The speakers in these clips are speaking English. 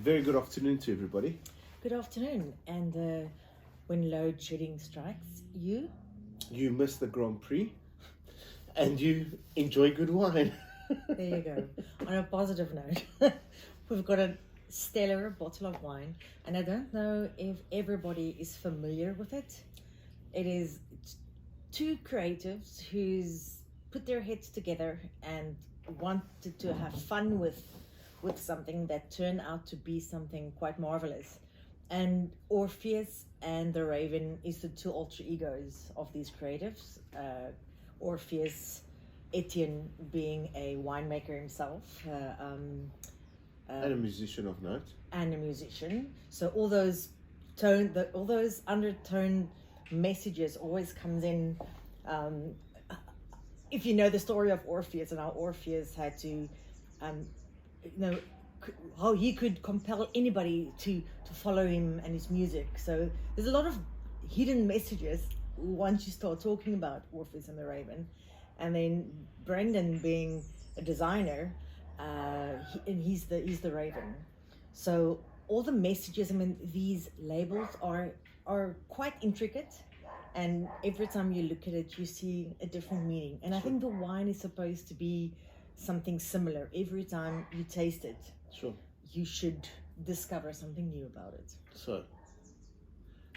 very good afternoon to everybody. Good afternoon. And when load shedding strikes, you miss the Grand Prix and you enjoy good wine. there you go. On a positive note, we've got a stellar bottle of wine, and I don't know if everybody is familiar with it. It is two creatives who's put their heads together and wanted to have fun with something that turned out to be something quite marvelous. And Orpheus and the Raven is the two alter egos of these creatives. Orpheus, Etienne being a winemaker himself, And a musician of note. and a musician. So all those undertone messages always comes in. If you know the story of Orpheus and how Orpheus had to, how he could compel anybody to follow him and his music. So there's a lot of hidden messages once you start talking about Orpheus and the Raven. And then Brendan being a designer, he's the Raven. So all the messages, I mean, these labels are quite intricate, and every time you look at it, you see a different meaning. And I think the wine is supposed to be something similar. Every time you taste it, Sure. you should discover something new about it. So,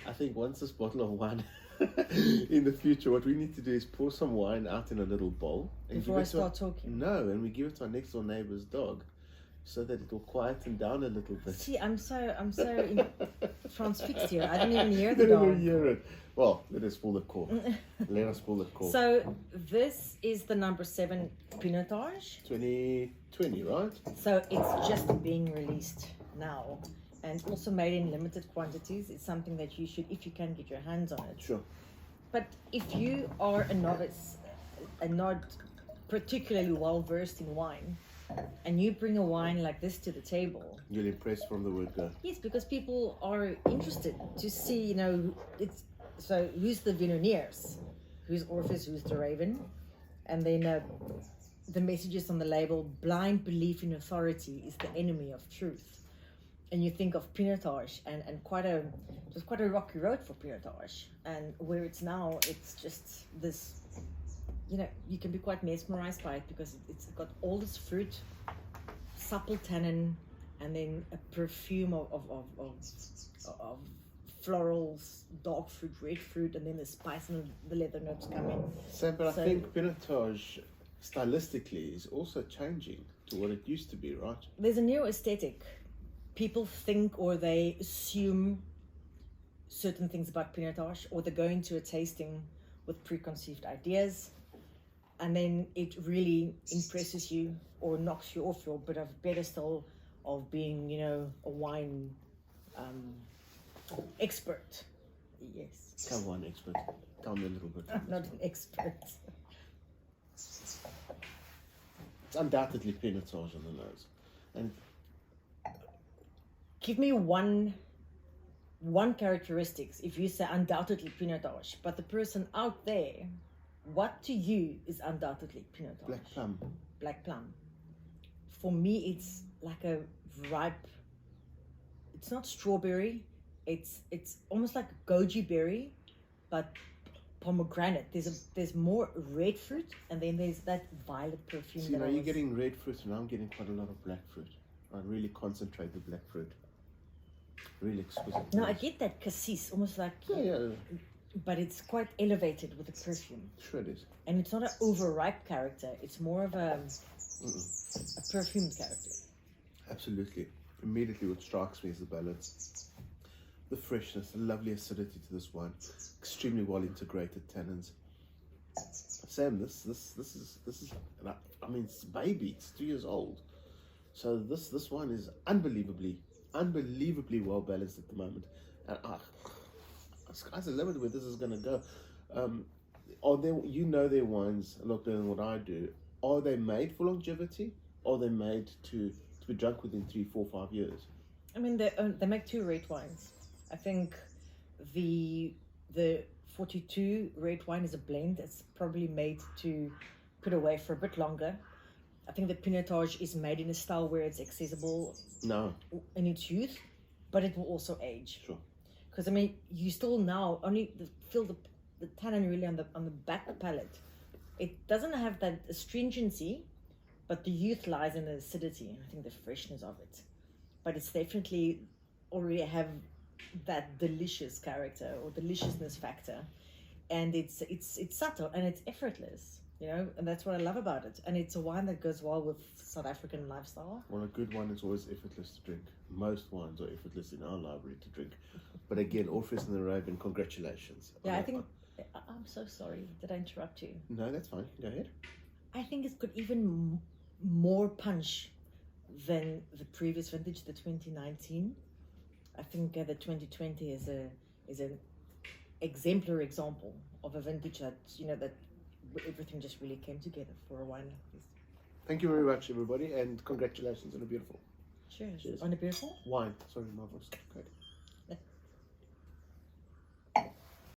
I think once this bottle of wine, in the future, what we need to do is pour some wine out in a little bowl. And Before I start talking. No, and we give it to our next door neighbor's dog, so that it will quieten down a little bit. See, I'm so transfixed here. I didn't even hear the They didn't dog. hear it. Well, let us pull the cork. Let us pull the cork. So this is the number 7 Pinotage. 2020, right? So it's just being released now, and also made in limited quantities. It's something that you should, if you can, get your hands on it. Sure. But if you are a novice and not particularly well versed in wine, and you bring a wine like this to the table, You'll impress from the word go. yes, because people are interested to see, it's so who's the Viogniers, who's Orpheus, who's the Raven, and then the messages on the label: blind belief in authority is the enemy of truth. And you think of Pinotage, and it was quite a rocky road for Pinotage, and where it's now, it's just this. You can be quite mesmerized by it because it's got all this fruit, supple tannin, and then a perfume of florals, dark fruit, red fruit, and then the spice and the leather notes come in. But I think Pinotage, stylistically, is also changing to what it used to be, right? There's a new aesthetic. People think or they assume certain things about Pinotage, or they go into a tasting with preconceived ideas, and then it really impresses you or knocks you off your bit of pedestal of being, a wine expert. Yes. Come on, expert. Tell me a little bit. I'm not an expert. It's undoubtedly Pinotage on the nose. And Give me one characteristics. If you say undoubtedly Pinotage, but the person out there, what to you is undoubtedly Pinotage? black plum. Black plum. For me, it's like a ripe. It's not strawberry. It's almost like goji berry, but pomegranate. There's more red fruit, and then there's that violet perfume. See, now you're getting red fruit, and I'm getting quite a lot of black fruit. I really concentrate the black fruit. Really exquisite. No, I get that cassis, almost like. Yeah. But it's quite elevated with the perfume. Sure it is. And it's not an overripe character. It's more of a perfumed character. Absolutely. Immediately what strikes me is the balance. The freshness, the lovely acidity to this wine. Extremely well integrated tannins. Sam, this is I mean, it's a baby, it's 2 years old. So this wine is unbelievably well balanced at the moment. And sky's the limit where this is going to go. Are their wines a lot better than what I do. Are they made for longevity? Or are they made to be drunk within 3, 4, 5 years? I mean, they make 2 red wines. I think the 42 red wine is a blend that's probably made to put away for a bit longer. I think the Pinotage is made in a style where it's accessible No, in its youth, but it will also age. sure. Because I mean, you still now only feel the tannin really on the back palate. It doesn't have that astringency, but the youth lies in the acidity and I think the freshness of it. But it's definitely already have that delicious character or deliciousness factor, and it's subtle and it's effortless, you know, and that's what I love about it. And it's a wine that goes well with South African lifestyle. Well, a good wine is always effortless to drink. Most wines are effortless in our library to drink. But again, Orpheus and the Raven, congratulations. Yeah, I think. I'm so sorry. Did I interrupt you? No, that's fine. Go ahead. I think it's got even more punch than the previous vintage, the 2019. I think the 2020 is an exemplary example of a vintage that, you know, that everything just really came together for a wine like this. Thank you very much, everybody, and congratulations on a beautiful Cheers. Cheers. On a beautiful wine. Sorry, my voice. Okay.